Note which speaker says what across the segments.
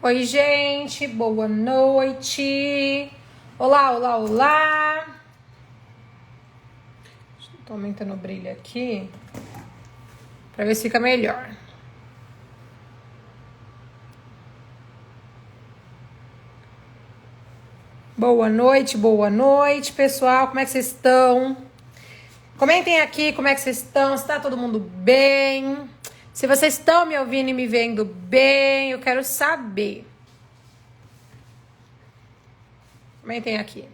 Speaker 1: Oi, gente, boa noite. Olá, olá, olá. Tô aumentando o brilho aqui pra ver se fica melhor. Boa noite, pessoal. Como é que vocês estão? Comentem aqui como é que vocês estão. Se tá todo mundo bem? Se vocês estão me ouvindo e me vendo bem, eu quero saber. Comentem aqui.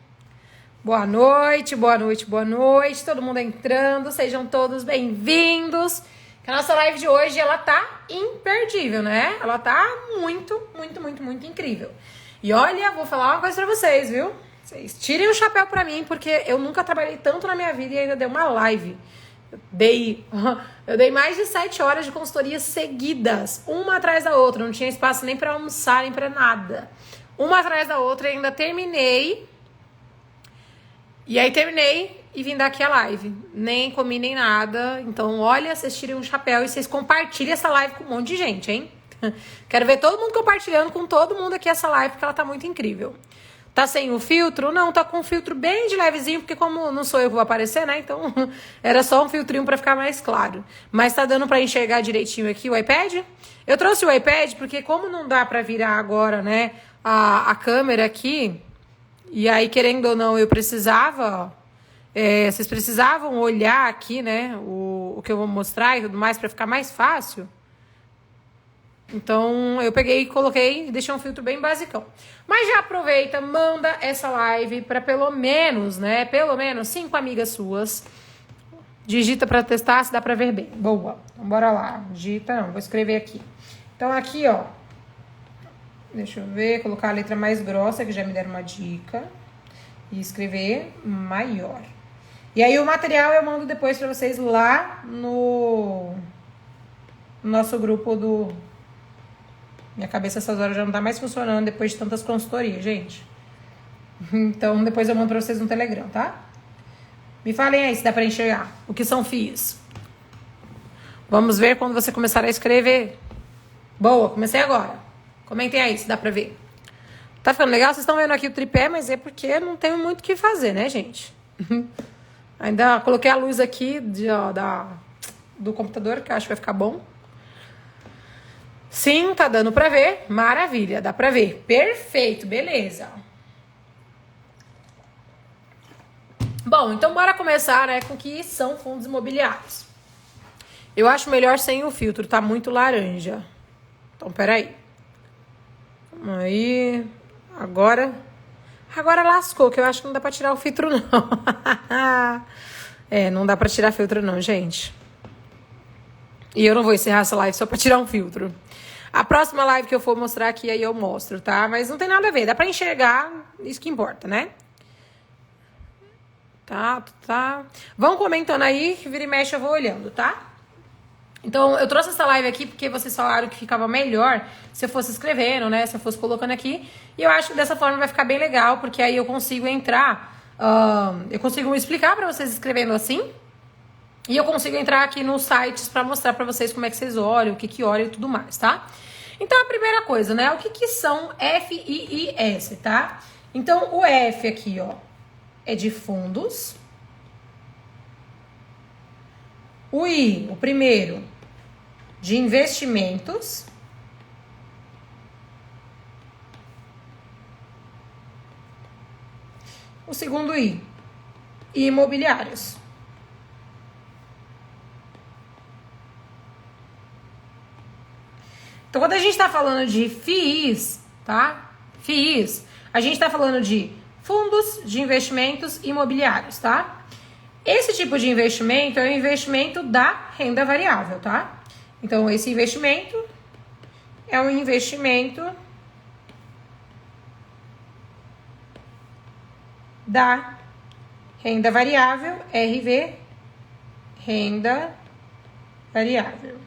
Speaker 1: Boa noite, boa noite, boa noite. Todo mundo entrando, sejam todos bem-vindos. Que a nossa live de hoje, ela tá imperdível, né? Ela tá muito incrível. E olha, vou falar uma coisa pra vocês, viu? Vocês tirem o chapéu pra mim, porque eu nunca trabalhei tanto na minha vida e ainda dei uma live. Eu dei mais de 7 horas de consultoria seguidas, uma atrás da outra. Não tinha espaço nem pra almoçar, nem pra nada. Uma atrás da outra, e ainda terminei. E aí terminei e vim dar aqui a live. Nem comi nem nada. Então, olha, vocês tirem um chapéu e vocês compartilhem essa live com um monte de gente, hein? Quero ver todo mundo compartilhando com todo mundo aqui essa live, porque ela tá muito incrível. Tá sem o filtro? Não, tá com um filtro bem de levezinho, porque como não sou eu que vou aparecer, né? Então, era só um filtrinho pra ficar mais claro. Mas tá dando pra enxergar direitinho aqui o iPad? Eu trouxe o iPad porque como não dá pra virar agora, né, a câmera aqui, e aí, querendo ou não, eu precisava... vocês precisavam olhar aqui, né, o que eu vou mostrar e tudo mais pra ficar mais fácil. Então, eu peguei, coloquei e deixei um filtro bem basicão. Mas já aproveita, manda essa live para pelo menos 5 amigas suas. Digita para testar se dá para ver bem. Boa, então bora lá. Digita não, vou escrever aqui. Então, aqui, ó. Deixa eu ver, colocar a letra mais grossa, que já me deram uma dica. E escrever maior. E aí, o material eu mando depois para vocês lá no nosso grupo do... Minha cabeça essas horas já não tá mais funcionando depois de tantas consultorias, gente. Então, depois eu mando pra vocês no Telegram, tá? Me falem aí se dá pra enxergar o que são FIIs. Vamos ver quando você começar a escrever. Boa, comecei agora. Comentem aí se dá pra ver. Tá ficando legal? Vocês estão vendo aqui o tripé, mas é porque não tem muito o que fazer, né, gente? Ainda coloquei a luz aqui do computador, que eu acho que vai ficar bom. Sim, tá dando pra ver. Maravilha, dá pra ver. Perfeito, beleza. Bom, então bora começar, né, com o que são fundos imobiliários. Eu acho melhor sem o filtro, tá muito laranja. Então, peraí. Aí, agora lascou, que eu acho que não dá pra tirar o filtro, não. Não dá pra tirar filtro, não, gente. E eu não vou encerrar essa live só pra tirar um filtro. A próxima live que eu for mostrar aqui, aí eu mostro, tá? Mas não tem nada a ver, dá pra enxergar, isso que importa, né? Tá. Vão comentando aí, que vira e mexe eu vou olhando, tá? Então, eu trouxe essa live aqui porque vocês falaram que ficava melhor se eu fosse escrevendo, né? Se eu fosse colocando aqui. E eu acho que dessa forma vai ficar bem legal, porque aí eu consigo entrar... eu consigo explicar pra vocês escrevendo assim. E eu consigo entrar aqui nos sites pra mostrar pra vocês como é que vocês olham, o que olham e tudo mais, tá? Então, a primeira coisa, né? O que são FIIs, tá? Então, o F aqui, ó, é de fundos. O I, o primeiro, de investimentos. O segundo I, imobiliários. Então, quando a gente está falando de FIIs, tá? FIIs, a gente está falando de fundos de investimentos imobiliários, tá? Esse tipo de investimento é o investimento da renda variável, tá? Então, esse investimento é um investimento da renda variável, RV, renda variável.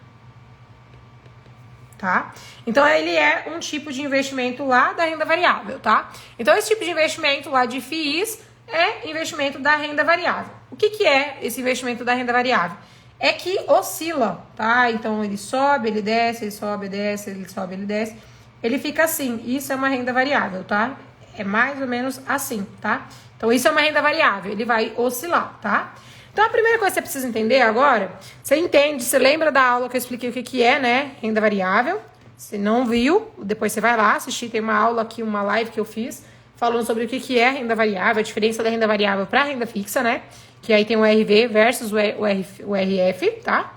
Speaker 1: Tá? Então, ele é um tipo de investimento lá da renda variável, tá? Então, esse tipo de investimento lá de FIIs é investimento da renda variável. O que é esse investimento da renda variável? É que oscila, tá? Então, ele sobe, ele desce, ele sobe, desce, ele sobe, ele desce. ele fica assim. Isso é uma renda variável, tá? É mais ou menos assim, tá? Então, isso é uma renda variável, ele vai oscilar, tá? Então, a primeira coisa que você precisa entender agora, você entende, você lembra da aula que eu expliquei o que é, né? Renda variável. Se não viu, depois você vai lá assistir, tem uma aula aqui, uma live que eu fiz, falando sobre o que é renda variável, a diferença da renda variável para renda fixa, né? Que aí tem o RV versus o RF, tá?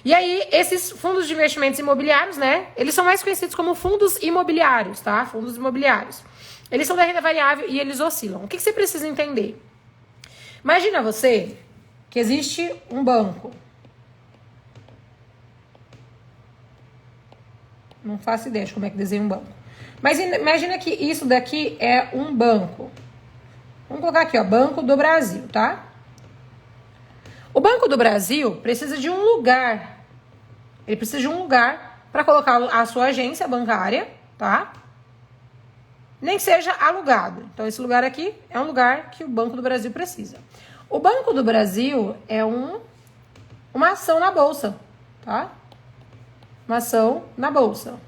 Speaker 1: E aí, esses fundos de investimentos imobiliários, né? Eles são mais conhecidos como fundos imobiliários, tá? Fundos imobiliários. Eles são da renda variável e eles oscilam. O que você precisa entender? Imagina você que existe um banco. Não faço ideia de como é que desenha um banco. Mas imagina que isso daqui é um banco. Vamos colocar aqui, ó, Banco do Brasil, tá? O Banco do Brasil precisa de um lugar. Ele precisa de um lugar para colocar a sua agência bancária, tá? Nem que seja alugado. Então, esse lugar aqui é um lugar que o Banco do Brasil precisa. O Banco do Brasil é uma ação na Bolsa, tá? Uma ação na Bolsa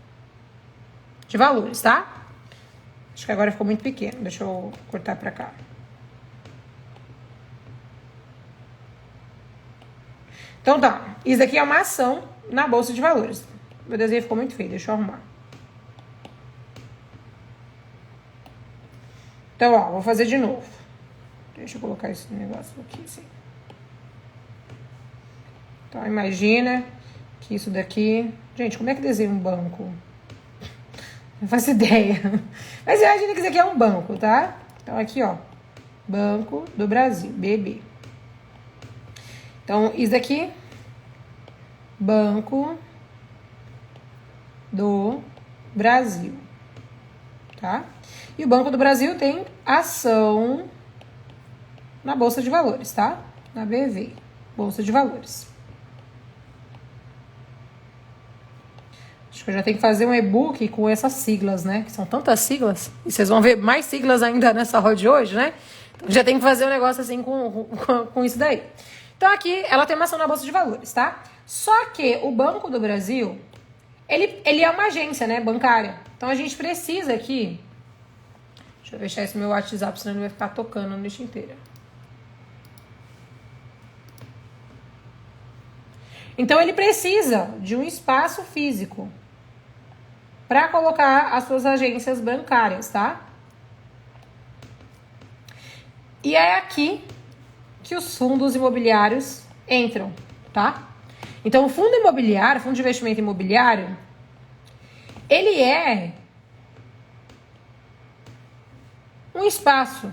Speaker 1: de valores, tá? Acho que agora ficou muito pequeno. Deixa eu cortar pra cá. Então, tá. Isso daqui é uma ação na Bolsa de Valores. Meu desenho ficou muito feio. Deixa eu arrumar. Então, ó, vou fazer de novo. Deixa eu colocar esse negócio aqui, assim. Então, imagina que isso daqui... Gente, como é que desenha um banco? Não faço ideia. Mas imagina que isso aqui é um banco, tá? Então, aqui, ó. Banco do Brasil, BB. Então, isso daqui... Banco do Brasil, tá? E o Banco do Brasil tem ação na Bolsa de Valores, tá? Na BV, Bolsa de Valores. Acho que eu já tenho que fazer um e-book com essas siglas, né? Que são tantas siglas. E vocês vão ver mais siglas ainda nessa aula de hoje, né? Então já tem que fazer um negócio assim com isso daí. Então aqui ela tem uma ação na Bolsa de Valores, tá? Só que o Banco do Brasil, ele é uma agência, né, bancária. Então a gente precisa aqui... Deixa eu fechar esse meu WhatsApp, senão ele vai ficar tocando a noite inteira. Então ele precisa de um espaço físico para colocar as suas agências bancárias, tá? E é aqui que os fundos imobiliários entram, tá? Então, o fundo imobiliário, fundo de investimento imobiliário, ele é um espaço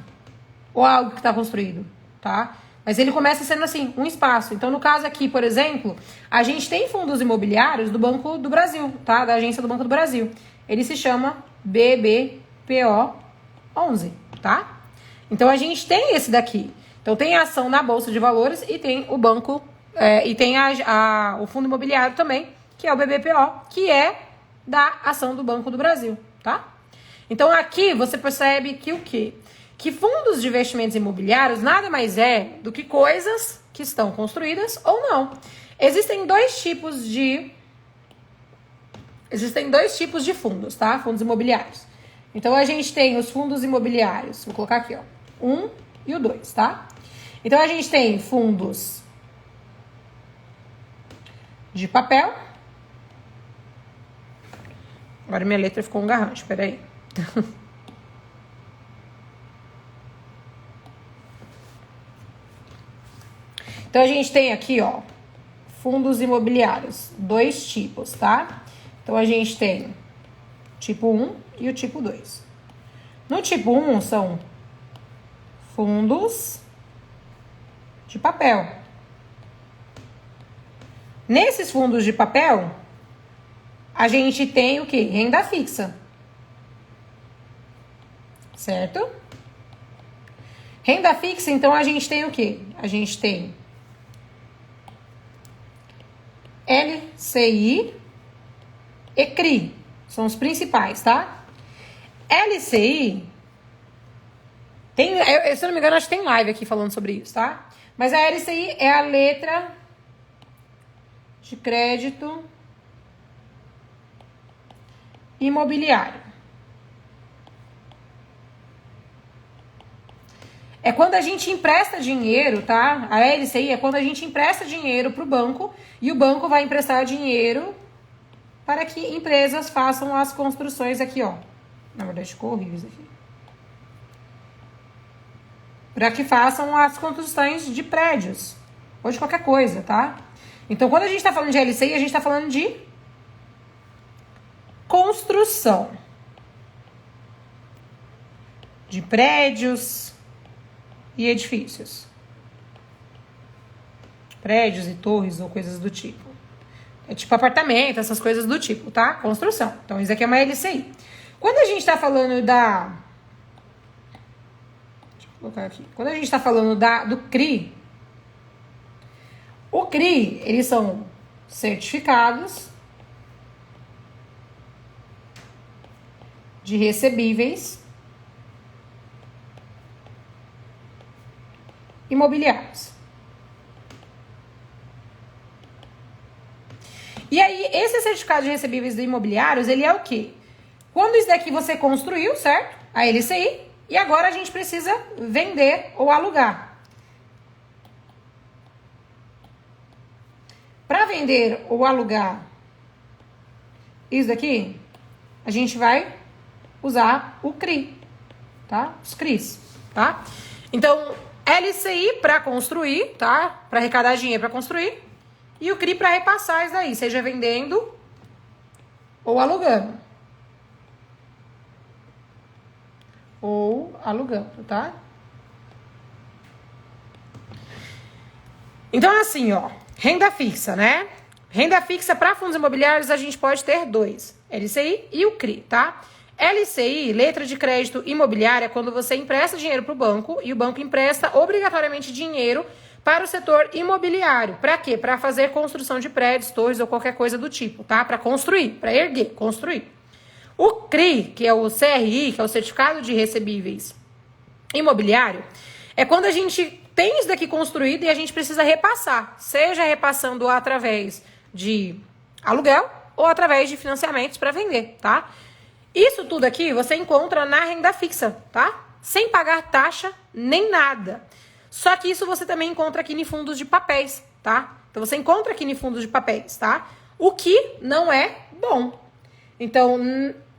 Speaker 1: ou algo que está construído, tá? Mas ele começa sendo assim, um espaço. Então, no caso aqui, por exemplo, a gente tem fundos imobiliários do Banco do Brasil, tá? Da agência do Banco do Brasil. Ele se chama BBPO11, tá? Então, a gente tem esse daqui. Então, tem a ação na Bolsa de Valores e tem o banco... e tem o fundo imobiliário também, que é o BBPO, que é da ação do Banco do Brasil, tá? Então, aqui você percebe que o quê? Que fundos de investimentos imobiliários nada mais é do que coisas que estão construídas ou não. Existem dois tipos de fundos, tá? Fundos imobiliários. Então, a gente tem os fundos imobiliários, vou colocar aqui, ó, 1 e o 2, tá? Então, a gente tem fundos de papel. Agora minha letra ficou um garrancho, peraí. Então, a gente tem aqui, ó, fundos imobiliários, dois tipos, tá? Então, a gente tem o tipo 1 e o tipo 2. No tipo 1, são fundos de papel. Nesses fundos de papel, a gente tem o quê? Renda fixa. Certo? Renda fixa, então, a gente tem o quê? A gente tem LCI e CRI. São os principais, tá? LCI... se eu não me engano, acho que tem live aqui falando sobre isso, tá? Mas a LCI é a letra de crédito imobiliário. É quando a gente empresta dinheiro, tá? A LCI é quando a gente empresta dinheiro para o banco e o banco vai emprestar dinheiro para que empresas façam as construções aqui, ó. Na verdade, ficou horrível isso aqui. Para que façam as construções de prédios ou de qualquer coisa, tá? Então, quando a gente está falando de LCI, a gente está falando de construção de prédios e edifícios. Prédios e torres ou coisas do tipo. É tipo apartamento, essas coisas do tipo, tá? Construção. Então, isso aqui é uma LCI. Quando a gente está falando da... Deixa eu colocar aqui. Quando a gente está falando do CRI, o CRI, eles são certificados de recebíveis imobiliários. E aí, esse certificado de recebíveis imobiliários, ele é o quê? Quando isso daqui você construiu, certo? A LCI, e agora a gente precisa vender ou alugar. Para vender ou alugar isso daqui, a gente vai usar o CRI, tá? Os CRIs, tá? Então, LCI para construir, tá? Para arrecadar dinheiro para construir. E o CRI para repassar isso daí, seja vendendo ou alugando. Ou alugando, tá? Então, assim, ó, renda fixa, né? Renda fixa para fundos imobiliários a gente pode ter dois, LCI e o CRI, tá? LCI, letra de crédito imobiliária, é quando você empresta dinheiro para o banco e o banco empresta obrigatoriamente dinheiro para o setor imobiliário. Para quê? Para fazer construção de prédios, torres ou qualquer coisa do tipo, tá? Para construir, para erguer, construir. O CRI, que é o CRI, que é o Certificado de Recebíveis Imobiliário, é quando a gente tem isso daqui construído e a gente precisa repassar, seja repassando através de aluguel ou através de financiamentos para vender, tá? Isso tudo aqui você encontra na renda fixa, tá? Sem pagar taxa nem nada. Só que isso você também encontra aqui em fundos de papéis, tá? Então, você encontra aqui em fundos de papéis, tá? O que não é bom. Então,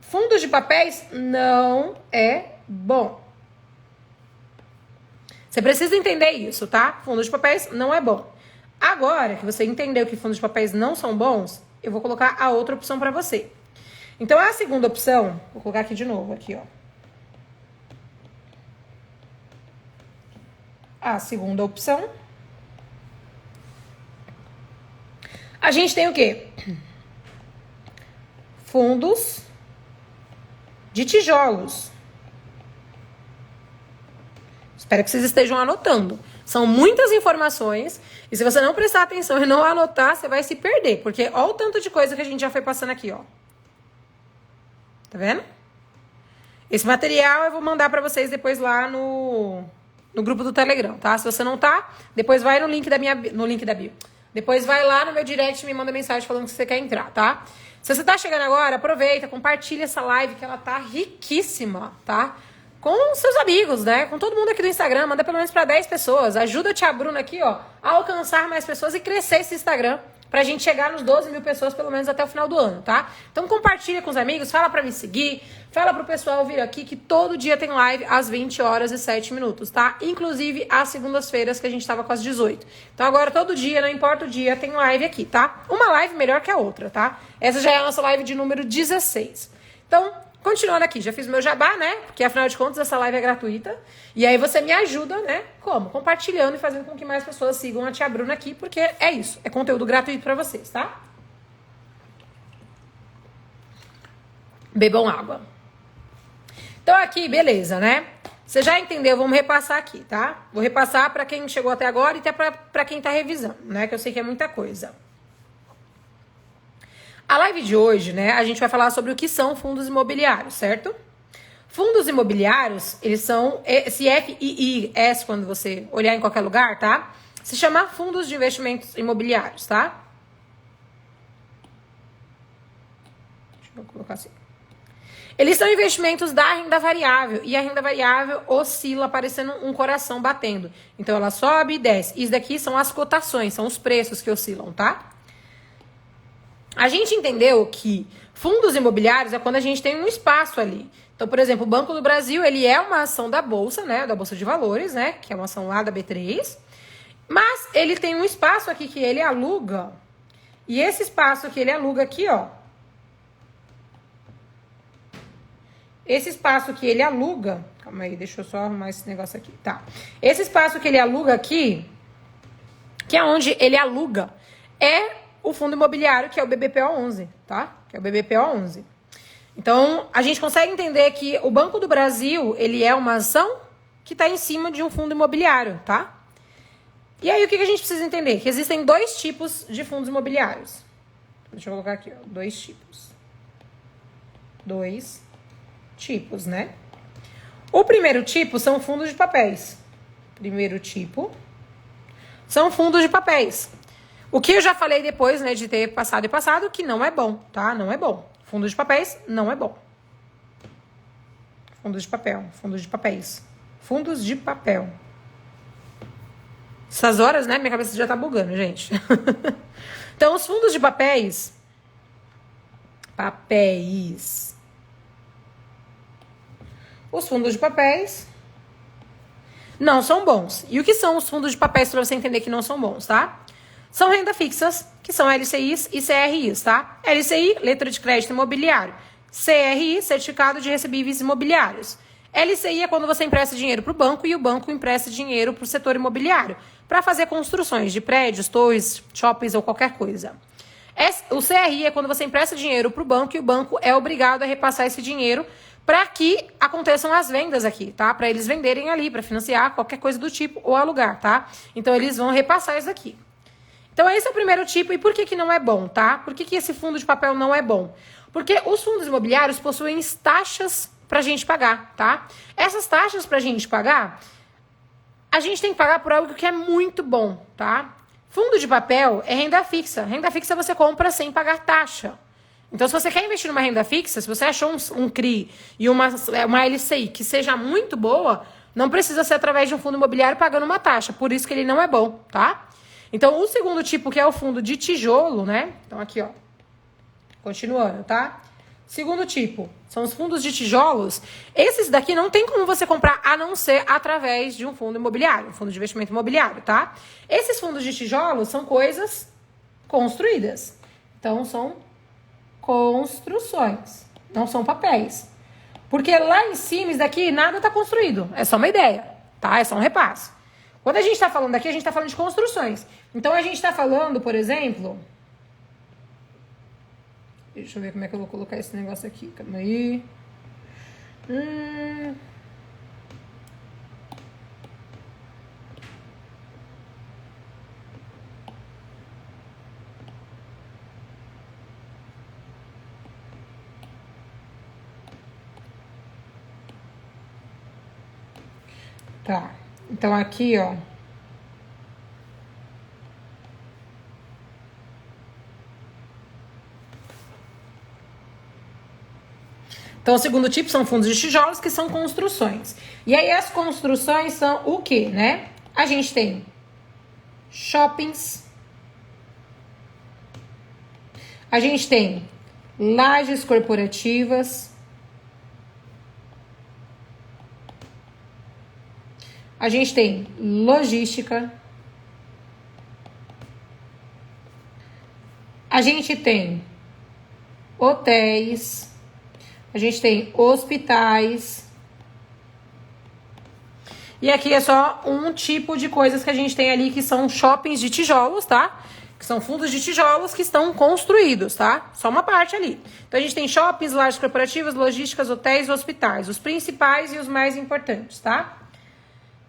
Speaker 1: fundos de papéis não é bom. Você precisa entender isso, tá? Fundos de papéis não é bom. Agora que você entendeu que fundos de papéis não são bons, eu vou colocar a outra opção para você. Então, a segunda opção, vou colocar aqui de novo, aqui, ó. A segunda opção, a gente tem o quê? Fundos de tijolos. Espero que vocês estejam anotando. São muitas informações e se você não prestar atenção e não anotar, você vai se perder. Porque olha o tanto de coisa que a gente já foi passando aqui, ó. Tá vendo? Esse material eu vou mandar pra vocês depois lá no grupo do Telegram, tá? Se você não tá, depois vai no link da bio. Depois vai lá no meu direct e me manda mensagem falando que você quer entrar, tá? Se você tá chegando agora, aproveita, compartilha essa live que ela tá riquíssima, tá? Com seus amigos, né? Com todo mundo aqui do Instagram, manda pelo menos pra 10 pessoas. Ajuda a tia Bruna aqui, ó, a alcançar mais pessoas e crescer esse Instagram pra gente chegar nos 12 mil pessoas pelo menos até o final do ano, tá? Então compartilha com os amigos, fala pra me seguir, fala pro pessoal vir aqui que todo dia tem live às 20 horas e 7 minutos, tá? Inclusive às segundas-feiras que a gente tava com as 18. Então agora todo dia, não importa o dia, tem live aqui, tá? Uma live melhor que a outra, tá? Essa já é a nossa live de número 16. Então, continuando aqui, já fiz meu jabá, né? Porque afinal de contas essa live é gratuita. E aí você me ajuda, né? Como? Compartilhando e fazendo com que mais pessoas sigam a tia Bruna aqui, porque é isso. É conteúdo gratuito pra vocês, tá? Bebam água. Então aqui, beleza, né? Você já entendeu, vamos repassar aqui, tá? Vou repassar pra quem chegou até agora e até pra quem tá revisando, né? Que eu sei que é muita coisa. A live de hoje, né, a gente vai falar sobre o que são fundos imobiliários, certo? Fundos imobiliários, eles são, esse FIIs, quando você olhar em qualquer lugar, tá? Se chama fundos de investimentos imobiliários, tá? Deixa eu colocar assim. Eles são investimentos da renda variável. E a renda variável oscila, parecendo um coração batendo. Então, ela sobe e desce. Isso daqui são as cotações, são os preços que oscilam, tá? A gente entendeu que fundos imobiliários é quando a gente tem um espaço ali. Então, por exemplo, o Banco do Brasil, ele é uma ação da Bolsa, né? Da Bolsa de Valores, né? Que é uma ação lá da B3. Mas ele tem um espaço aqui que ele aluga. E esse espaço que ele aluga aqui, ó. Esse espaço que ele aluga... Calma aí, deixa eu só arrumar esse negócio aqui. Tá. Esse espaço que ele aluga aqui, que é onde ele aluga, é o fundo imobiliário, que é o BBPO11, tá? Que é o BBPO11. Então, a gente consegue entender que o Banco do Brasil, ele é uma ação que está em cima de um fundo imobiliário, tá? E aí, o que a gente precisa entender? Que existem dois tipos de fundos imobiliários. Deixa eu colocar aqui, ó. Dois tipos. Dois tipos, né? O primeiro tipo são fundos de papéis. Primeiro tipo são fundos de papéis. O que eu já falei depois, né, de ter passado e passado, que não é bom, tá? Não é bom. Fundo de papéis não é bom. Fundos de papel, fundos de papéis. Fundos de papel. Essas horas, né, minha cabeça já tá bugando, gente. Então, os fundos de papéis... Os fundos de papéis não são bons. E o que são os fundos de papéis para você entender que não são bons, tá? São renda fixas, que são LCIs e CRIs, tá? LCI, letra de crédito imobiliário. CRI, certificado de recebíveis imobiliários. LCI é quando você empresta dinheiro para o banco e o banco empresta dinheiro para o setor imobiliário para fazer construções de prédios, torres, shoppings ou qualquer coisa. O CRI é quando você empresta dinheiro para o banco e o banco é obrigado a repassar esse dinheiro para que aconteçam as vendas aqui, tá? Para eles venderem ali, para financiar qualquer coisa do tipo ou alugar, tá? Então, eles vão repassar isso aqui. Então, esse é o primeiro tipo. E por que não é bom, tá? Por que esse fundo de papel não é bom? Porque os fundos imobiliários possuem taxas pra gente pagar, tá? Essas taxas pra gente pagar, a gente tem que pagar por algo que é muito bom, tá? Fundo de papel é renda fixa. Renda fixa você compra sem pagar taxa. Então, se você quer investir numa renda fixa, se você achou um CRI e uma LCI que seja muito boa, não precisa ser através de um fundo imobiliário pagando uma taxa. Por isso que ele não é bom, tá? Então, o segundo tipo, que é o fundo de tijolo, né? Então, aqui, ó. Continuando, tá? Segundo tipo, são os fundos de tijolos. Esses daqui não tem como você comprar a não ser através de um fundo imobiliário, um fundo de investimento imobiliário, tá? Esses fundos de tijolos são coisas construídas. Então, são construções, não são papéis. Porque lá em cima, isso daqui, nada tá construído. É só uma ideia, tá? É só um repasse. Quando a gente tá falando daqui, a gente tá falando de construções. Então, a gente tá falando, por exemplo... Deixa eu ver como é que eu vou colocar esse negócio aqui. Calma aí. Tá. Então, aqui, ó. Então, o segundo tipo são fundos de tijolos, que são construções. E aí, as construções são o quê, né? A gente tem shoppings. A gente tem lajes corporativas. A gente tem logística. A gente tem hotéis. A gente tem hospitais. E aqui é só um tipo de coisas que a gente tem ali, que são shoppings de tijolos, tá? Que são fundos de tijolos que estão construídos, tá? Só uma parte ali. Então, a gente tem shoppings, lajes corporativas, logísticas, hotéis e hospitais. Os principais e os mais importantes, tá?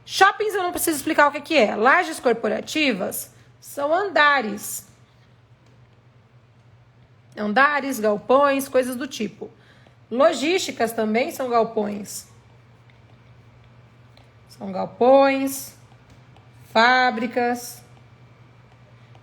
Speaker 1: Shoppings eu não preciso explicar o que é. Lajes corporativas são andares. Andares, galpões, coisas do tipo. Logísticas também são galpões. São galpões, fábricas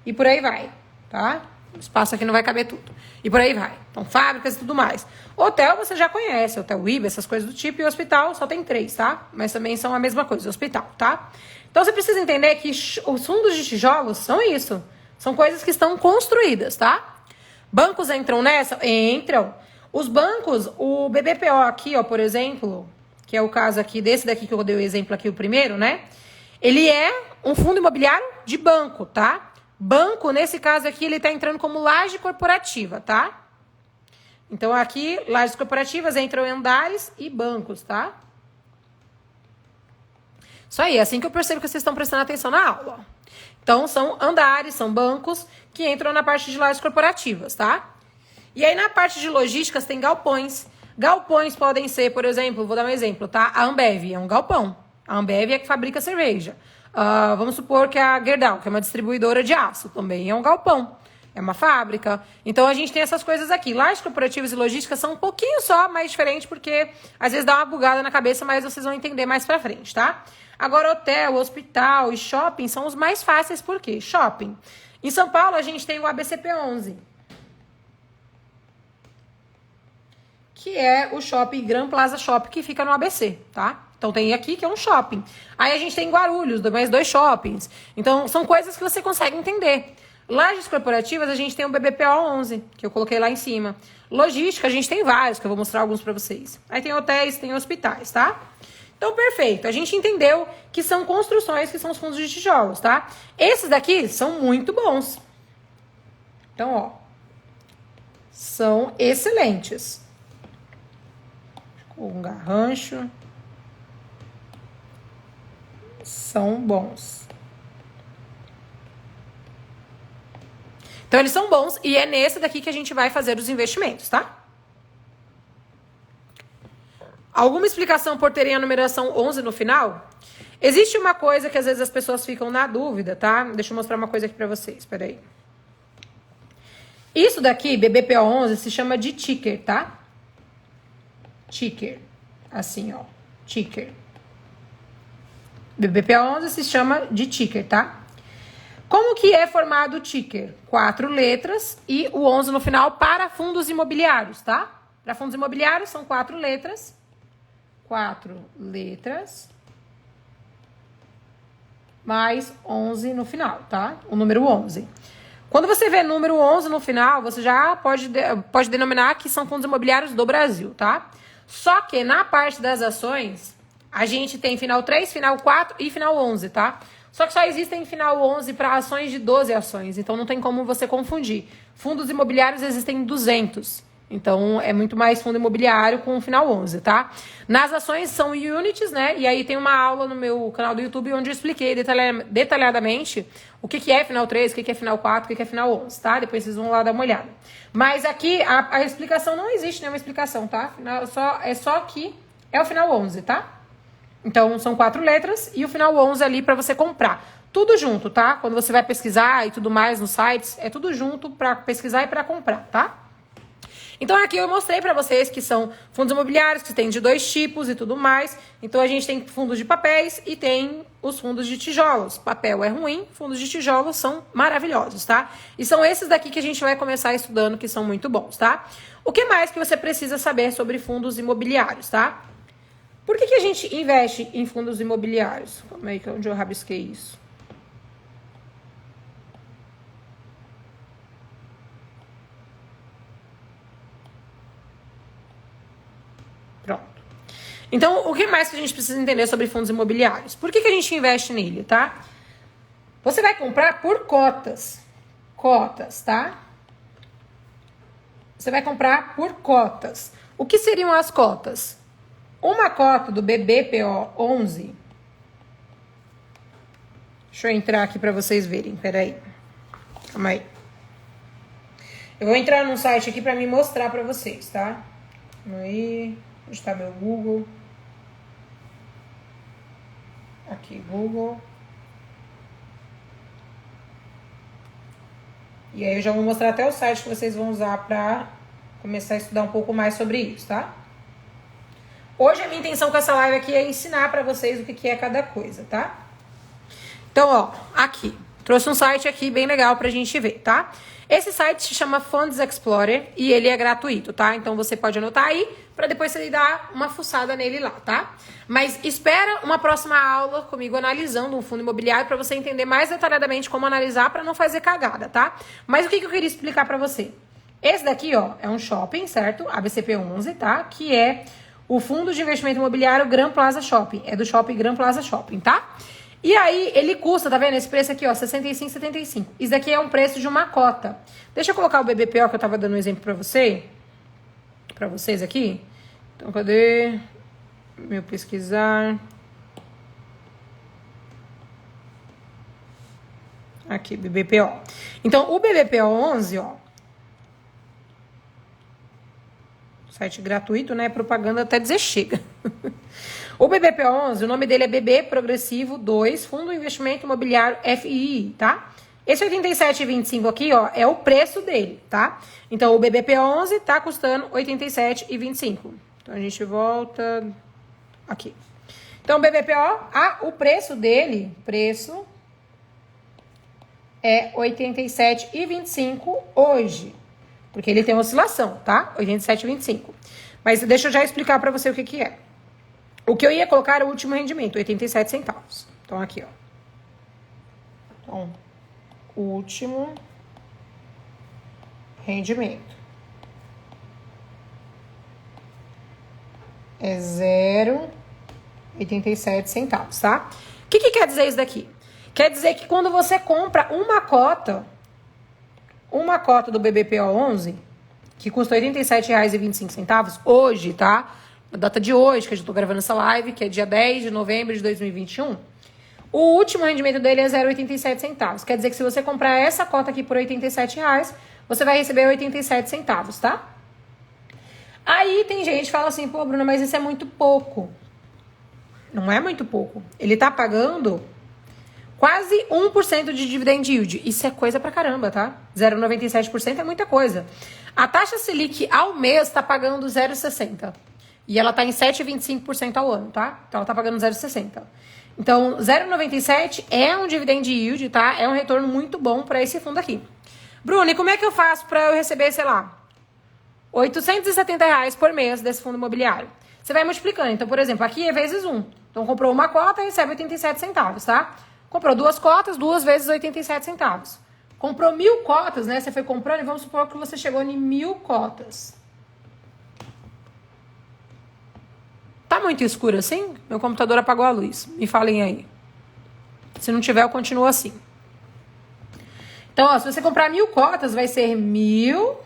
Speaker 1: e por aí vai, tá? O espaço aqui não vai caber tudo. E por aí vai. Então, fábricas e tudo mais. Hotel você já conhece, hotel IBA, essas coisas do tipo. E hospital só tem 3, tá? Mas também são a mesma coisa, hospital, tá? Então, você precisa entender que os fundos de tijolos são isso. São coisas que estão construídas, tá? Bancos entram nessa? Entram. Os bancos, o BBPO aqui, ó, por exemplo, que é o caso aqui, desse daqui que eu dei o exemplo aqui, o primeiro, né? Ele é um fundo imobiliário de banco, tá? Banco, nesse caso aqui, ele tá entrando como laje corporativa, tá? Então, aqui, lajes corporativas entram andares e bancos, tá? Isso aí, é assim que eu percebo que vocês estão prestando atenção na aula. Então, são andares, são bancos que entram na parte de lajes corporativas, tá? E aí, na parte de logísticas, tem galpões. Galpões podem ser, por exemplo, vou dar um exemplo, tá? A Ambev é um galpão. A Ambev é que fabrica cerveja. Vamos supor que a Gerdau, que é uma distribuidora de aço, também é um galpão. É uma fábrica. Então, a gente tem essas coisas aqui. Lajes corporativas e logísticas são um pouquinho só mais diferentes, porque às vezes dá uma bugada na cabeça, mas vocês vão entender mais pra frente, tá? Agora, hotel, hospital e shopping são os mais fáceis, por quê? Shopping. Em São Paulo, a gente tem o ABCP11, que é o shopping Gran Plaza Shopping, que fica no ABC, tá? Então, tem aqui, que é um shopping. Aí, a gente tem Guarulhos, mais 2 shoppings. Então, são coisas que você consegue entender. Lajes corporativas, a gente tem o BBPO11, que eu coloquei lá em cima. Logística, a gente tem vários, que eu vou mostrar alguns pra vocês. Aí, tem hotéis, tem hospitais, tá? Então, perfeito. A gente entendeu que são construções, que são os fundos de tijolos, tá? Esses daqui são muito bons. Então, ó. São excelentes. Um garrancho. São bons. Então, eles são bons e é nesse daqui que a gente vai fazer os investimentos, tá? Alguma explicação por terem a numeração 11 no final? Existe uma coisa que às vezes as pessoas ficam na dúvida, tá? Deixa eu mostrar uma coisa aqui pra vocês, peraí. Isso daqui, BBPO11, se chama de ticker, tá? Ticker. Assim, ó. Ticker. BBPO11 se chama de ticker, tá? Como que é formado o ticker? 4 letras e o 11 no final para fundos imobiliários, tá? Para fundos imobiliários são 4 letras. 4 letras. Mais 11 no final, tá? O número 11. Quando você vê número 11 no final, você já pode denominar que são fundos imobiliários do Brasil, tá? Só que na parte das ações, a gente tem final 3, final 4 e final 11, tá? Só que só existem final 11 para ações de 12 ações, então não tem como você confundir. Fundos imobiliários existem 200, então é muito mais fundo imobiliário com o final 11, tá? Nas ações são units, né? E aí tem uma aula no meu canal do YouTube onde eu expliquei detalhadamente o que é final 3, o que é final 4, o que é final 11, tá? Depois vocês vão lá dar uma olhada. Mas aqui a explicação não existe nenhuma explicação, tá? É só que é o final 11, tá? Então, são 4 letras e o final 11 ali para você comprar. Tudo junto, tá? Quando você vai pesquisar e tudo mais nos sites, é tudo junto para pesquisar e para comprar, tá? Então, aqui eu mostrei para vocês que são fundos imobiliários, que tem de 2 tipos e tudo mais. Então, a gente tem fundos de papéis e tem os fundos de tijolos. Papel é ruim, fundos de tijolos são maravilhosos, tá? E são esses daqui que a gente vai começar estudando, que são muito bons, tá? O que mais que você precisa saber sobre fundos imobiliários, tá? Por que a gente investe em fundos imobiliários? Como é que onde eu rabisquei isso? Pronto. Então, o que mais que a gente precisa entender sobre fundos imobiliários? Por que a gente investe nele, tá? Você vai comprar por cotas. Cotas, tá? Você vai comprar por cotas. O que seriam as cotas? Uma cota do BBPO11. Deixa eu entrar aqui para vocês verem, peraí. Calma aí. Eu vou entrar num site aqui para me mostrar para vocês, tá? Calma aí. Onde está meu Google? Aqui, Google. E aí eu já vou mostrar até o site que vocês vão usar para começar a estudar um pouco mais sobre isso, tá? Hoje a minha intenção com essa live aqui é ensinar pra vocês o que é cada coisa, tá? Então, ó, aqui. Trouxe um site aqui bem legal pra gente ver, tá? Esse site se chama Funds Explorer e ele é gratuito, tá? Então você pode anotar aí pra depois você dar uma fuçada nele lá, tá? Mas espera uma próxima aula comigo analisando um fundo imobiliário pra você entender mais detalhadamente como analisar pra não fazer cagada, tá? Mas o que eu queria explicar pra você? Esse daqui, ó, é um shopping, certo? ABCP11, tá? Que é o Fundo de Investimento Imobiliário Gran Plaza Shopping. É do shopping Gran Plaza Shopping, tá? E aí, ele custa, tá vendo? Esse preço aqui, ó, R$ 65,75. Isso daqui é um preço de uma cota. Deixa eu colocar o BBPO que eu tava dando um exemplo pra vocês aqui. Então, cadê? Meu pesquisar. Aqui, BBPO. Então, o BBPO 11, ó. Site gratuito, né? Propaganda até dizer chega. O BBPO11, o nome dele é BB Progressivo 2, Fundo Investimento Imobiliário FII, tá? Esse 87,25 aqui, ó, é o preço dele, tá? Então, o BBPO11 tá custando 87,25. Então, a gente volta aqui. Então, o BBPO, o preço dele, é 87,25 hoje. Porque ele tem oscilação, tá? 87,25. Mas deixa eu já explicar pra você o que é. O que eu ia colocar era o último rendimento, 87 centavos. Então, aqui, ó. Então, último rendimento. É 0,87 centavos, tá? O que quer dizer isso daqui? Quer dizer que quando você compra uma cota do BBPO11, que custa R$ 87,25 hoje, tá? Na data de hoje, que eu já tô gravando essa live, que é dia 10 de novembro de 2021, o último rendimento dele é 0,87 centavos. Quer dizer que se você comprar essa cota aqui por R$ 87,00, você vai receber 87 centavos, tá? Aí tem gente que fala assim, pô, Bruna, mas isso é muito pouco. Não é muito pouco. Ele tá pagando quase 1% de dividend yield. Isso é coisa pra caramba, tá? 0,97% é muita coisa. A taxa Selic ao mês tá pagando 0,60%. E ela tá em 7,25% ao ano, tá? Então ela tá pagando 0,60%. Então, 0,97 é um dividend yield, tá? É um retorno muito bom para esse fundo aqui. Bruno, e como é que eu faço para eu receber, sei lá, R$870 por mês desse fundo imobiliário? Você vai multiplicando. Então, por exemplo, aqui é vezes 1. Então, comprou uma cota e recebe 87 centavos, tá? Comprou 2 cotas, 2 vezes 87 centavos. Comprou 1.000 cotas, né? Você foi comprando e vamos supor que você chegou em 1.000 cotas. Tá muito escuro assim? Meu computador apagou a luz. Me falem aí. Se não tiver, eu continuo assim. Então, ó, se você comprar 1.000 cotas, vai ser 1.000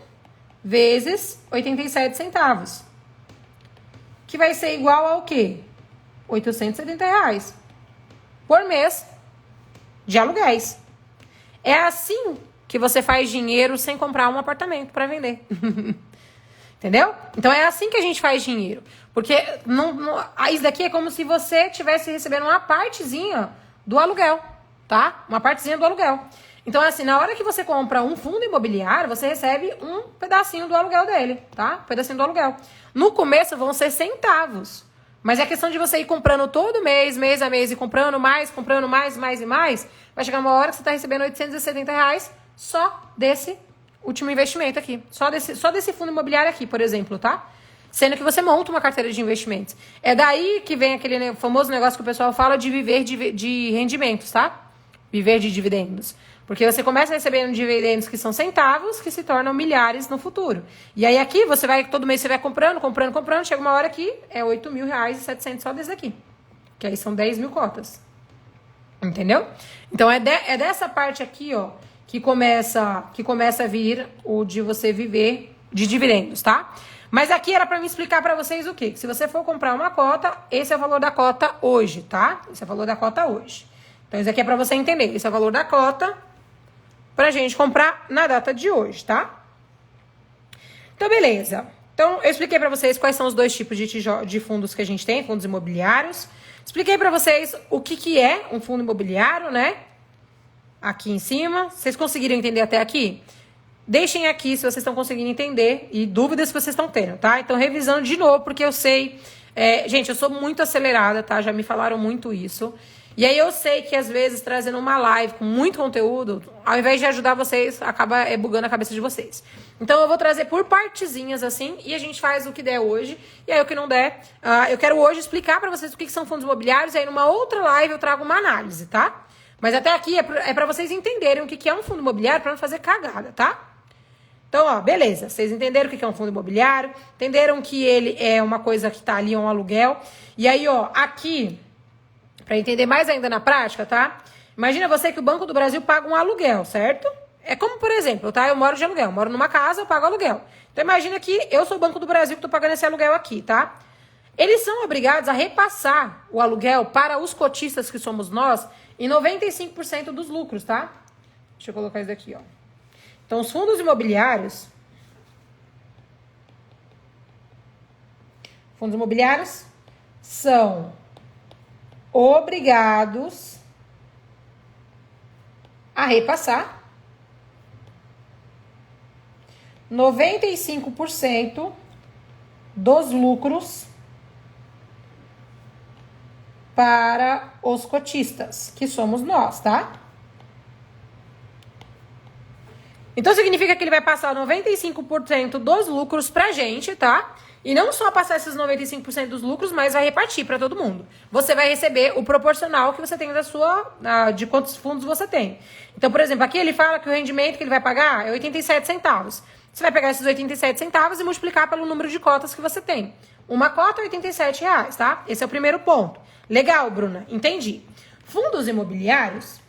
Speaker 1: vezes 87 centavos. Que vai ser igual ao quê? R$870 por mês de aluguéis. É assim que você faz dinheiro sem comprar um apartamento para vender. Entendeu? Então é assim que a gente faz dinheiro. Porque isso daqui é como se você estivesse recebendo uma partezinha do aluguel, tá? Uma partezinha do aluguel. Então, assim, na hora que você compra um fundo imobiliário, você recebe um pedacinho do aluguel dele, tá? Um pedacinho do aluguel. No começo vão ser centavos. Mas é questão de você ir comprando todo mês, mês a mês, e comprando mais, mais e mais. Vai chegar uma hora que você está recebendo R$870 só desse último investimento aqui. Só desse fundo imobiliário aqui, por exemplo, tá? Sendo que você monta uma carteira de investimentos. É daí que vem aquele famoso negócio que o pessoal fala de viver de rendimentos, tá? Viver de dividendos. Porque você começa recebendo dividendos que são centavos, que se tornam milhares no futuro. E aí aqui, todo mês você vai comprando, chega uma hora que é R$8.700 só desse daqui. Que aí são 10.000 cotas. Entendeu? Então é dessa parte aqui, ó, que começa a vir o de você viver de dividendos, tá? Mas aqui era para me explicar para vocês o quê? Se você for comprar uma cota, esse é o valor da cota hoje, tá? Esse é o valor da cota hoje. Então isso aqui é para você entender. Esse é o valor da cota pra gente comprar na data de hoje, tá? Então, beleza. Então, eu expliquei pra vocês quais são os dois tipos de fundos que a gente tem, fundos imobiliários. Expliquei pra vocês o que é um fundo imobiliário, né? Aqui em cima. Vocês conseguiram entender até aqui? Deixem aqui se vocês estão conseguindo entender e dúvidas que vocês estão tendo, tá? Então, revisando de novo, porque eu sei... gente, eu sou muito acelerada, tá? Já me falaram muito isso. E aí eu sei que às vezes trazendo uma live com muito conteúdo, ao invés de ajudar vocês, acaba bugando a cabeça de vocês. Então eu vou trazer por partezinhas assim, e a gente faz o que der hoje. E aí o que não der, eu quero hoje explicar pra vocês o que são fundos imobiliários, e aí numa outra live eu trago uma análise, tá? Mas até aqui é pra vocês entenderem o que é um fundo imobiliário pra não fazer cagada, tá? Então, ó, beleza. Vocês entenderam o que é um fundo imobiliário, entenderam que ele é uma coisa que tá ali, um aluguel. E aí, ó, aqui, pra entender mais ainda na prática, tá? Imagina você que o Banco do Brasil paga um aluguel, certo? É como, por exemplo, tá? Eu moro de aluguel, eu moro numa casa, eu pago aluguel. Então, imagina que eu sou o Banco do Brasil que tô pagando esse aluguel aqui, tá? Eles são obrigados a repassar o aluguel para os cotistas, que somos nós, em 95% dos lucros, tá? Deixa eu colocar isso daqui, ó. Então, os fundos imobiliários são obrigados a repassar 95% dos lucros para os cotistas, que somos nós, tá? Então, significa que ele vai passar 95% dos lucros pra gente, tá? E não só passar esses 95% dos lucros, mas vai repartir pra todo mundo. Você vai receber o proporcional que você tem de quantos fundos você tem. Então, por exemplo, aqui ele fala que o rendimento que ele vai pagar é 87 centavos. Você vai pegar esses 87 centavos e multiplicar pelo número de cotas que você tem. Uma cota é 87 reais, tá? Esse é o primeiro ponto. Legal, Bruna, entendi. Fundos imobiliários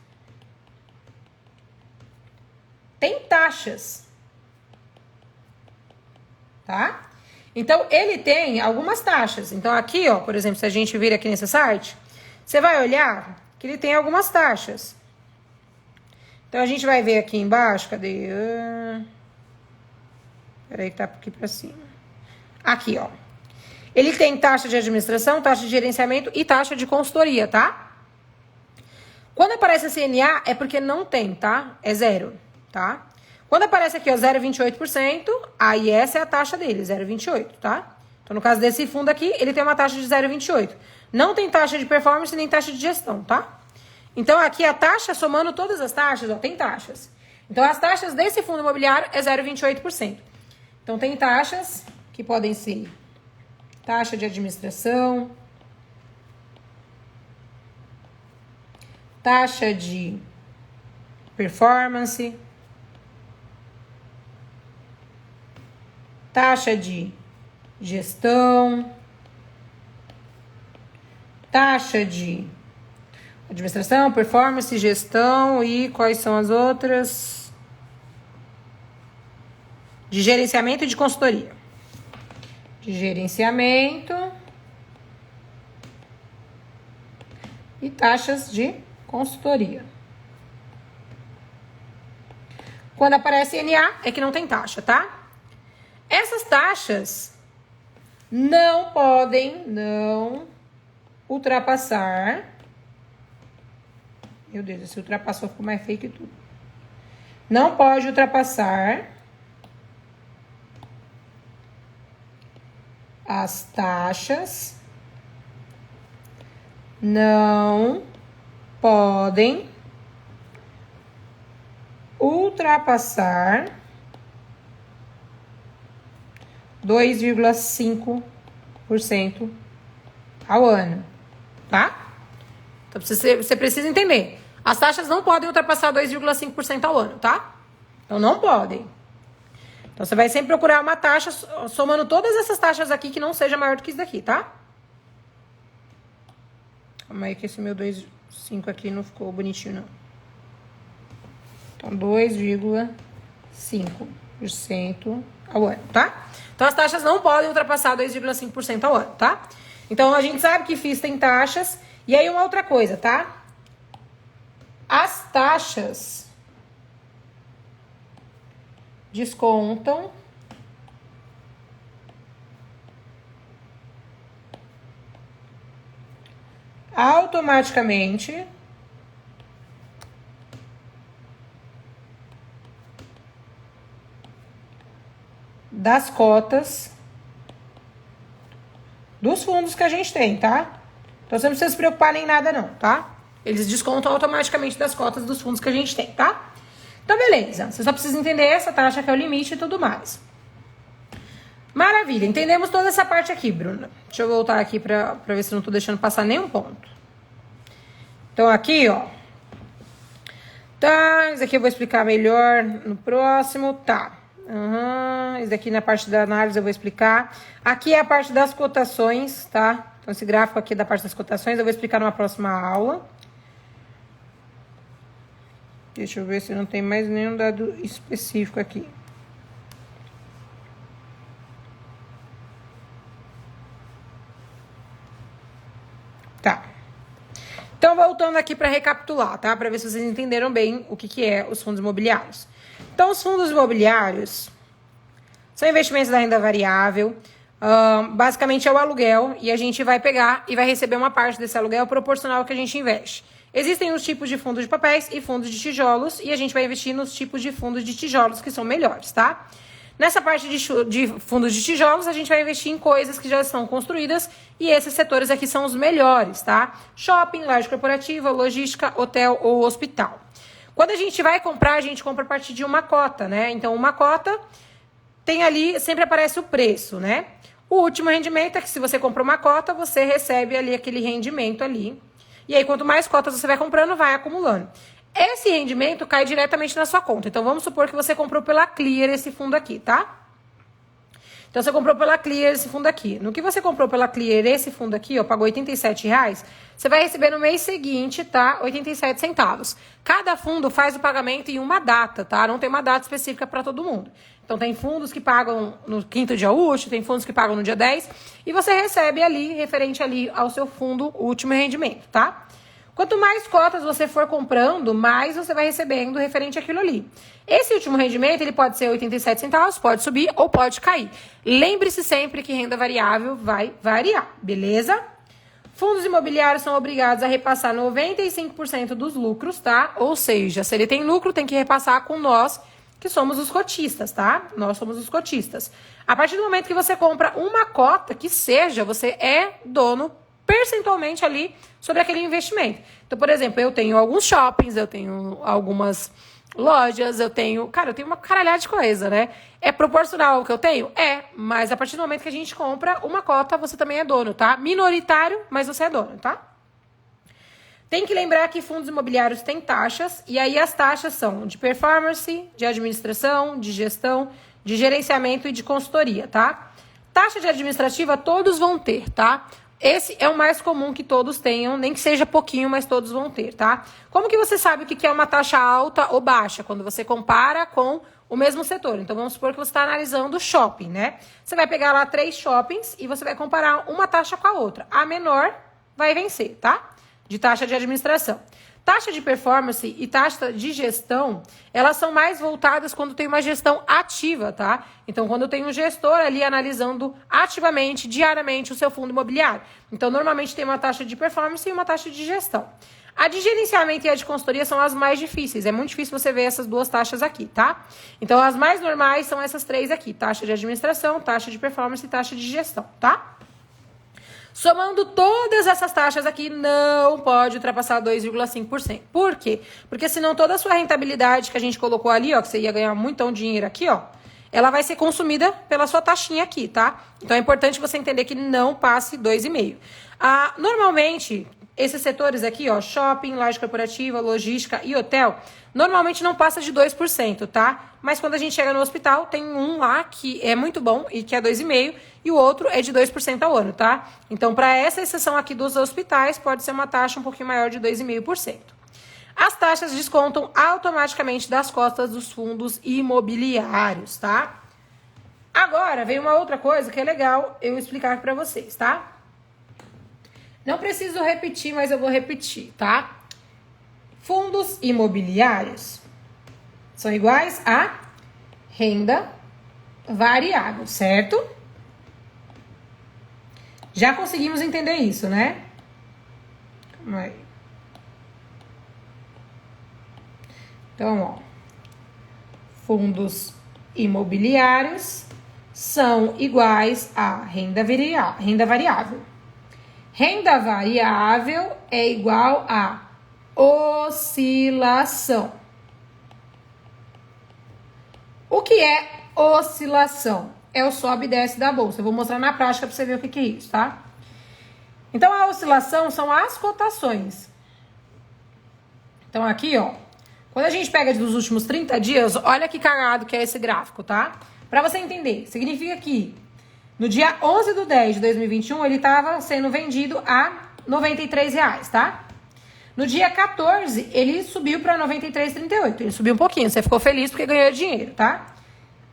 Speaker 1: tem taxas, tá? Então, ele tem algumas taxas. Então, aqui, ó, por exemplo, se a gente vir aqui nesse site, você vai olhar que ele tem algumas taxas. Então, a gente vai ver aqui embaixo, cadê? Peraí que tá aqui pra cima. Aqui, ó. Ele tem taxa de administração, taxa de gerenciamento e taxa de consultoria, tá? Quando aparece a CNA, é porque não tem, tá? É zero. Tá? Quando aparece aqui, ó, 0,28%, aí essa é a taxa dele, 0,28%, tá? Então, no caso desse fundo aqui, ele tem uma taxa de 0,28%. Não tem taxa de performance nem taxa de gestão, tá? Então, aqui a taxa, somando todas as taxas, ó, tem taxas. Então, as taxas desse fundo imobiliário é 0,28%. Então, tem taxas que podem ser taxa de administração, taxa de performance, taxa de gestão, taxa de administração, performance, gestão e quais são as outras? De gerenciamento e de consultoria. De gerenciamento e taxas de consultoria. Quando aparece NA, é que não tem taxa, tá? Essas taxas não podem ultrapassar. Meu Deus, se ultrapassou, ficou mais feio que tudo. Não pode ultrapassar as taxas. Não podem ultrapassar 2,5% ao ano, tá? Então, você precisa entender. As taxas não podem ultrapassar 2,5% ao ano, tá? Então, não podem. Então, você vai sempre procurar uma taxa, somando todas essas taxas aqui, que não seja maior do que isso daqui, tá? Calma aí que esse meu 2,5 aqui não ficou bonitinho, não. Então, 2,5% ao ano, tá? Então, as taxas não podem ultrapassar 2,5% ao ano, tá? Então, a gente sabe que FIIs tem taxas. E aí, uma outra coisa, tá? As taxas descontam automaticamente das cotas dos fundos que a gente tem, tá? Então, você não precisa se preocupar nem nada não, tá? Eles descontam automaticamente das cotas dos fundos que a gente tem, tá? Então, beleza. Você só precisa entender essa taxa que é o limite e tudo mais. Maravilha. Entendemos toda essa parte aqui, Bruna. Deixa eu voltar aqui pra ver se eu não tô deixando passar nenhum ponto. Então, aqui, ó. Tá, isso aqui eu vou explicar melhor no próximo. Tá. Isso daqui na parte da análise eu vou explicar. Aqui é a parte das cotações, tá? Então, esse gráfico aqui é da parte das cotações eu vou explicar numa próxima aula. Deixa eu ver se não tem mais nenhum dado específico aqui. Tá. Então, voltando aqui para recapitular, tá? Para ver se vocês entenderam bem o que é os fundos imobiliários. Então, os fundos imobiliários são investimentos da renda variável. Basicamente é o aluguel e a gente vai pegar e vai receber uma parte desse aluguel proporcional ao que a gente investe. Existem os tipos de fundos de papéis e fundos de tijolos e a gente vai investir nos tipos de fundos de tijolos que são melhores, tá? Nessa parte de fundos de tijolos, a gente vai investir em coisas que já estão construídas e esses setores aqui são os melhores, tá? Shopping, laje corporativa, logística, hotel ou hospital. Quando a gente vai comprar, a gente compra a partir de uma cota, né? Então, uma cota tem ali, sempre aparece o preço, né? O último rendimento é que se você compra uma cota, você recebe ali aquele rendimento ali. E aí, quanto mais cotas você vai comprando, vai acumulando. Esse rendimento cai diretamente na sua conta. Então, vamos supor que você comprou pela Clear esse fundo aqui, tá? Então, você comprou pela Clear esse fundo aqui. No que você comprou pela Clear esse fundo aqui, ó, pagou R$87, você vai receber no mês seguinte, tá? 87 centavos. Cada fundo faz o pagamento em uma data, tá? Não tem uma data específica para todo mundo. Então, tem fundos que pagam no quinto dia útil, tem fundos que pagam no dia 10, e você recebe ali, referente ali ao seu fundo, o último rendimento, tá? Quanto mais cotas você for comprando, mais você vai recebendo referente àquilo ali. Esse último rendimento, ele pode ser 87 centavos, pode subir ou pode cair. Lembre-se sempre que renda variável vai variar, beleza? Fundos imobiliários são obrigados a repassar 95% dos lucros, tá? Ou seja, se ele tem lucro, tem que repassar com nós, que somos os cotistas, tá? Nós somos os cotistas. A partir do momento que você compra uma cota, que seja, você é dono percentualmente ali sobre aquele investimento. Então, por exemplo, eu tenho alguns shoppings, eu tenho algumas lojas, eu tenho uma caralhada de coisa, né? É proporcional ao que eu tenho? É, mas a partir do momento que a gente compra uma cota, você também é dono, tá? Minoritário, mas você é dono, tá? Tem que lembrar que fundos imobiliários têm taxas, e aí as taxas são de performance, de administração, de gestão, de gerenciamento e de consultoria, tá? Taxa de administrativa todos vão ter, tá? Esse é o mais comum que todos tenham, nem que seja pouquinho, mas todos vão ter, tá? Como que você sabe o que é uma taxa alta ou baixa? Quando você compara com o mesmo setor. Então, vamos supor que você está analisando shopping, né? Você vai pegar lá 3 shoppings e você vai comparar uma taxa com a outra. A menor vai vencer, tá? De taxa de administração. Taxa de performance e taxa de gestão, elas são mais voltadas quando tem uma gestão ativa, tá? Então, quando tem um gestor ali analisando ativamente, diariamente, o seu fundo imobiliário. Então, normalmente tem uma taxa de performance e uma taxa de gestão. A de gerenciamento e a de consultoria são as mais difíceis. É muito difícil você ver essas duas taxas aqui, tá? Então, as mais normais são essas 3 aqui. Taxa de administração, taxa de performance e taxa de gestão, tá? Somando todas essas taxas aqui, não pode ultrapassar 2,5%. Por quê? Porque senão toda a sua rentabilidade que a gente colocou ali, ó, que você ia ganhar muito dinheiro aqui, ó, ela vai ser consumida pela sua taxinha aqui, tá? Então é importante você entender que não passe 2,5%. Normalmente, esses setores aqui, ó, shopping, laje corporativa, logística e hotel, normalmente não passa de 2%, tá? Mas quando a gente chega no hospital, tem um lá que é muito bom e que é 2,5%, e o outro é de 2% ao ano, tá? Então, para essa exceção aqui dos hospitais, pode ser uma taxa um pouquinho maior de 2,5%. As taxas descontam automaticamente das cotas dos fundos imobiliários, tá? Agora, vem uma outra coisa que é legal eu explicar para vocês, tá? Não preciso repetir, mas eu vou repetir, tá? Fundos imobiliários são iguais a renda variável, certo? Já conseguimos entender isso, né? Calma aí. Então, ó. Fundos imobiliários são iguais a renda variável. Renda variável é igual a oscilação. O que é oscilação? É o sobe e desce da bolsa. Eu vou mostrar na prática para você ver o que é isso, tá? Então, a oscilação são as cotações. Então, aqui, ó, quando a gente pega dos últimos 30 dias, olha que cagado que é esse gráfico, tá? Para você entender, significa que no dia 11/10 de 2021, ele estava sendo vendido a R$93, tá? No dia 14, ele subiu para 93,38. Ele subiu um pouquinho, você ficou feliz porque ganhou dinheiro, tá?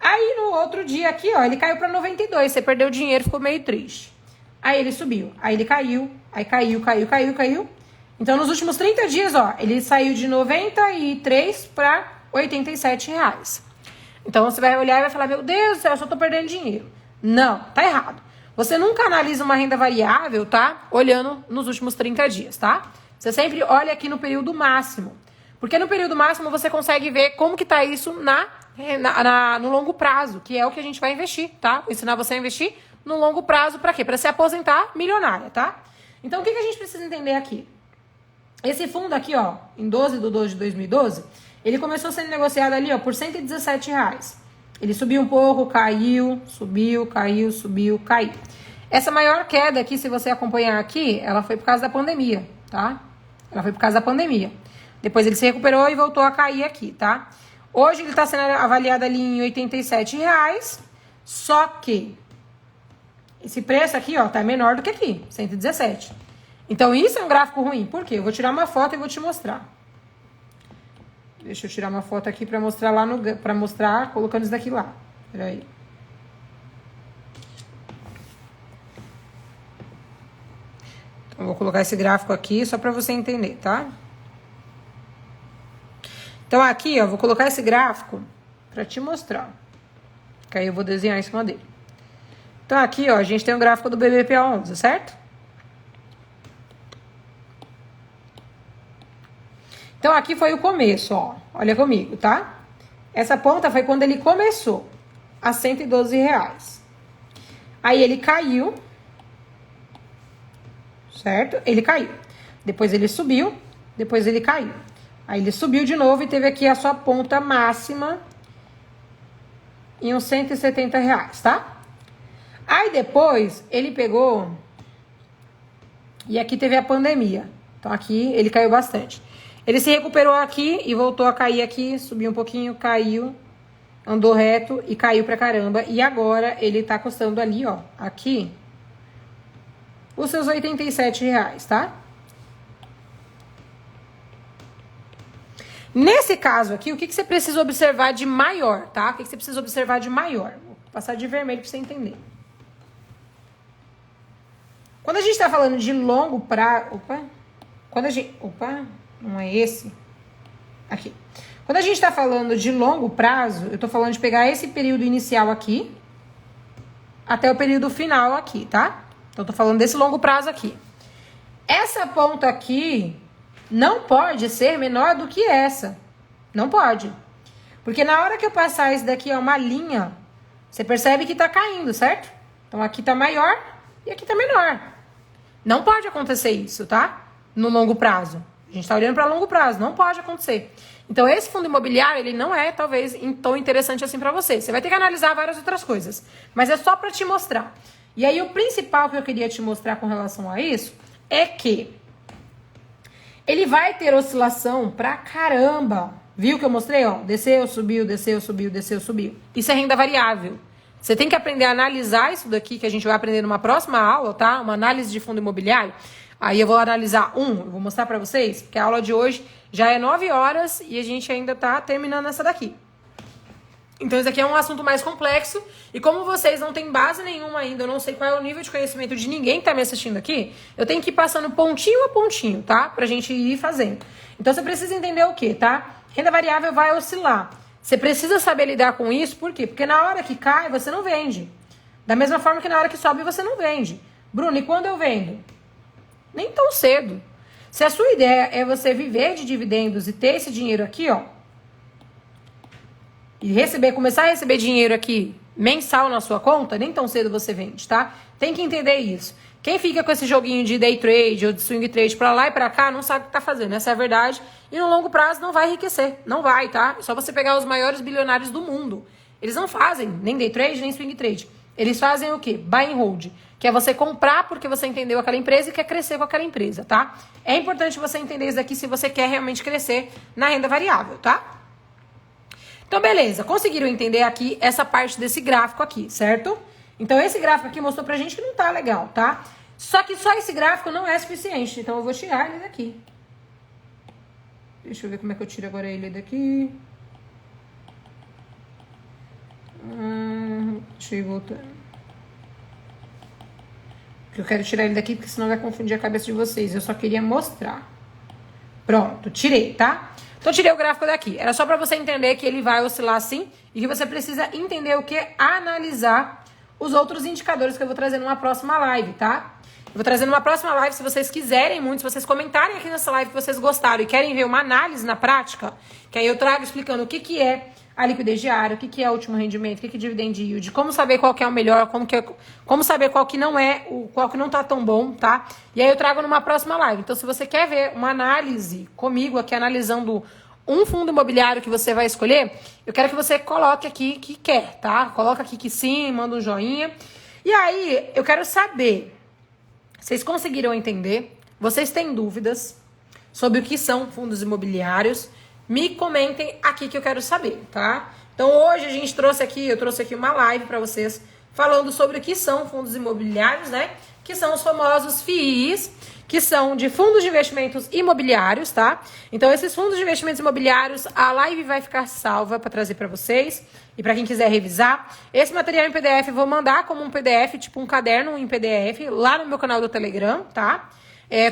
Speaker 1: Aí, no outro dia aqui, ó, ele caiu para 92, você perdeu dinheiro, ficou meio triste. Aí ele subiu, aí ele caiu, aí caiu. Então, nos últimos 30 dias, ó, ele saiu de 93 para R$87. Então, você vai olhar e vai falar, meu Deus do céu, eu só tô perdendo dinheiro. Não, tá errado. Você nunca analisa uma renda variável, tá? Olhando nos últimos 30 dias, tá? Você sempre olha aqui no período máximo. Porque no período máximo você consegue ver como que tá isso no longo prazo, que é o que a gente vai investir, tá? Vou ensinar você a investir no longo prazo para quê? Para se aposentar milionária, tá? Então, o que a gente precisa entender aqui? Esse fundo aqui, ó, em 12/12 de 2012, ele começou sendo negociado ali, ó, por R$117. Ele subiu um pouco, caiu, subiu, caiu, subiu, caiu. Essa maior queda aqui, se você acompanhar aqui, ela foi por causa da pandemia, tá? Ela foi por causa da pandemia. Depois ele se recuperou e voltou a cair aqui, tá? Hoje ele tá sendo avaliado ali em R$87, só que esse preço aqui, ó, tá menor do que aqui, 117. Então, isso é um gráfico ruim. Por quê? Eu vou tirar uma foto e vou te mostrar. Deixa eu tirar uma foto aqui pra mostrar lá pra mostrar colocando isso daqui lá. Peraí. Então, eu vou colocar esse gráfico aqui só pra você entender, tá? Então, aqui, ó, vou colocar esse gráfico pra te mostrar. Que aí eu vou desenhar em cima dele. Então, aqui, ó, a gente tem um gráfico do BBPA11, certo? Então, aqui foi o começo, ó. Olha comigo, tá? Essa ponta foi quando ele começou, a R$112. Aí, ele caiu, certo? Ele caiu. Depois, ele subiu, depois, ele caiu. Aí, ele subiu de novo e teve aqui a sua ponta máxima em uns R$170, tá? Aí, depois, ele pegou e aqui teve a pandemia. Então, aqui, ele caiu bastante. Ele se recuperou aqui e voltou a cair aqui, subiu um pouquinho, caiu, andou reto e caiu pra caramba. E agora ele tá custando ali, ó, aqui, os seus R$87, tá? Nesse caso aqui, o que você precisa observar de maior, tá? O que você precisa observar de maior? Vou passar de vermelho pra você entender. Quando a gente tá falando de longo prazo... Não é esse? Aqui. Quando a gente tá falando de longo prazo, eu tô falando de pegar esse período inicial aqui até o período final aqui, tá? Então, eu tô falando desse longo prazo aqui. Essa ponta aqui não pode ser menor do que essa. Não pode. Porque na hora que eu passar esse daqui, ó, uma linha, você percebe que tá caindo, certo? Então, aqui tá maior e aqui tá menor. Não pode acontecer isso, tá? No longo prazo. A gente tá olhando para longo prazo, não pode acontecer. Então, esse fundo imobiliário, ele não é, talvez, tão interessante assim para você. Você vai ter que analisar várias outras coisas. Mas é só para te mostrar. E aí, o principal que eu queria te mostrar com relação a isso é que ele vai ter oscilação pra caramba. Viu que eu mostrei? Ó, desceu, subiu, desceu, subiu, desceu, subiu. Isso é renda variável. Você tem que aprender a analisar isso daqui, que a gente vai aprender numa próxima aula, tá? Uma análise de fundo imobiliário. Aí eu vou analisar eu vou mostrar pra vocês, porque a aula de hoje já é 9 horas e a gente ainda tá terminando essa daqui. Então, isso aqui é um assunto mais complexo e como vocês não têm base nenhuma ainda, eu não sei qual é o nível de conhecimento de ninguém que tá me assistindo aqui, eu tenho que ir passando pontinho a pontinho, tá? Pra gente ir fazendo. Então, você precisa entender o quê, tá? Renda variável vai oscilar. Você precisa saber lidar com isso, por quê? Porque na hora que cai, você não vende. Da mesma forma que na hora que sobe, você não vende. Bruno, e quando eu vendo? Nem tão cedo. Se a sua ideia é você viver de dividendos e ter esse dinheiro aqui, ó, e começar a receber dinheiro aqui mensal na sua conta, nem tão cedo você vende, tá? Tem que entender isso. Quem fica com esse joguinho de day trade ou de swing trade pra lá e pra cá não sabe o que tá fazendo, essa é a verdade. E no longo prazo não vai enriquecer, não vai, tá? É só você pegar os maiores bilionários do mundo. Eles não fazem nem day trade, nem swing trade. Eles fazem o quê? Buy and hold, que é você comprar porque você entendeu aquela empresa e quer crescer com aquela empresa, tá? É importante você entender isso daqui se você quer realmente crescer na renda variável, tá? Então, beleza. Conseguiram entender aqui essa parte desse gráfico aqui, certo? Então, esse gráfico aqui mostrou pra gente que não tá legal, tá? Só que só esse gráfico não é suficiente. Então, eu vou tirar ele daqui. Deixa eu ver como é que eu tiro agora ele daqui. Deixa eu ir voltando. Porque eu quero tirar ele daqui, porque senão vai confundir a cabeça de vocês. Eu só queria mostrar. Pronto, tirei, tá? Então, tirei o gráfico daqui. Era só pra você entender que ele vai oscilar assim e que você precisa entender o que é analisar os outros indicadores que eu vou trazer numa próxima live, tá? Eu vou trazer numa próxima live, se vocês quiserem muito, se vocês comentarem aqui nessa live que vocês gostaram e querem ver uma análise na prática, que aí eu trago explicando o que é a liquidez diária, o que é o último rendimento, o que é dividend yield, como saber qual que é o melhor, como saber qual que não é, qual que não tá tão bom, tá? E aí eu trago numa próxima live. Então, se você quer ver uma análise comigo aqui, analisando um fundo imobiliário que você vai escolher, eu quero que você coloque aqui que quer, tá? Coloca aqui que sim, manda um joinha. E aí, eu quero saber, vocês conseguiram entender? Vocês têm dúvidas sobre o que são fundos imobiliários? Me comentem aqui que eu quero saber, tá? Então, hoje eu trouxe aqui uma live para vocês falando sobre o que são fundos imobiliários, né? Que são os famosos FIIs, que são de fundos de investimentos imobiliários, tá? Então, esses fundos de investimentos imobiliários, a live vai ficar salva para trazer para vocês e para quem quiser revisar. Esse material em PDF eu vou mandar como um PDF, tipo um caderno em PDF, lá no meu canal do Telegram, tá?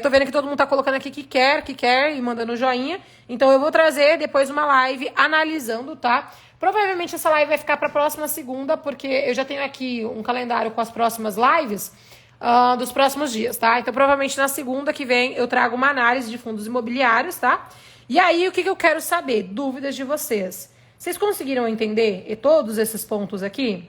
Speaker 1: Tô vendo que todo mundo tá colocando aqui que quer e mandando joinha. Então, eu vou trazer depois uma live analisando, tá? Provavelmente essa live vai ficar pra próxima segunda, porque eu já tenho aqui um calendário com as próximas lives dos próximos dias, tá? Então, provavelmente na segunda que vem eu trago uma análise de fundos imobiliários, tá? E aí, o que eu quero saber? Dúvidas de vocês. Vocês conseguiram entender todos esses pontos aqui?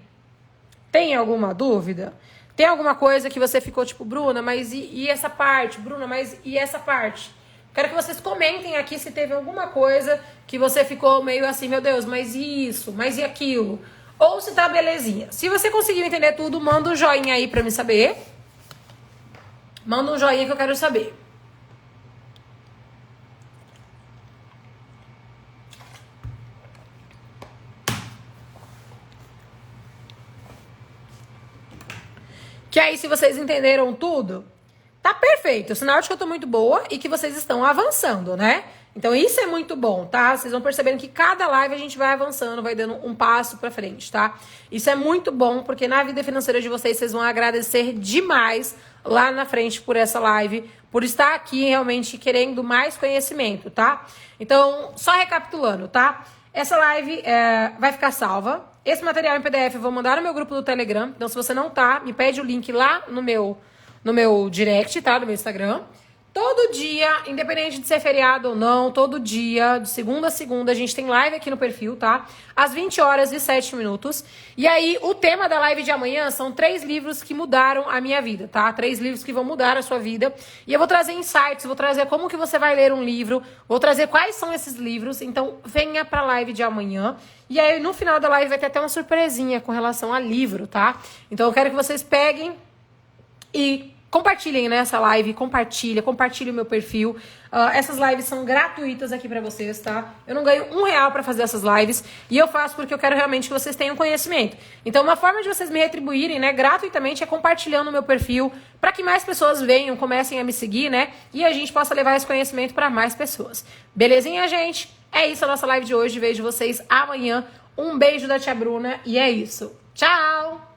Speaker 1: Tem alguma dúvida? Tem alguma coisa que você ficou tipo, Bruna, mas e essa parte? Bruna, mas e essa parte? Quero que vocês comentem aqui se teve alguma coisa que você ficou meio assim, meu Deus, mas e isso? Mas e aquilo? Ou se tá belezinha. Se você conseguiu entender tudo, manda um joinha aí pra me saber. Manda um joinha que eu quero saber. Que aí, se vocês entenderam tudo, tá perfeito. Sinal de que eu tô muito boa e que vocês estão avançando, né? Então, isso é muito bom, tá? Vocês vão percebendo que cada live a gente vai avançando, vai dando um passo pra frente, tá? Isso é muito bom, porque na vida financeira de vocês vão agradecer demais lá na frente por essa live, por estar aqui realmente querendo mais conhecimento, tá? Então, só recapitulando, tá? Essa live vai ficar salva. Esse material em PDF eu vou mandar no meu grupo do Telegram. Então, se você não tá, me pede o link lá no meu direct, tá? No meu Instagram. Todo dia, independente de ser feriado ou não, todo dia, de segunda a segunda, a gente tem live aqui no perfil, tá? Às 20h07. E aí, o tema da live de amanhã são 3 livros que mudaram a minha vida, tá? 3 livros que vão mudar a sua vida. E eu vou trazer insights, vou trazer como que você vai ler um livro, vou trazer quais são esses livros. Então, venha pra live de amanhã. E aí, no final da live, vai ter até uma surpresinha com relação a livro, tá? Então, eu quero que vocês peguem e compartilhem, né, essa live, compartilhe o meu perfil. Essas lives são gratuitas aqui pra vocês, tá? Eu não ganho R$1 pra fazer essas lives e eu faço porque eu quero realmente que vocês tenham conhecimento. Então, uma forma de vocês me retribuírem, né, gratuitamente é compartilhando o meu perfil pra que mais pessoas venham, comecem a me seguir, né, e a gente possa levar esse conhecimento pra mais pessoas. Belezinha, gente? É isso a nossa live de hoje. Vejo vocês amanhã. Um beijo da tia Bruna e é isso. Tchau!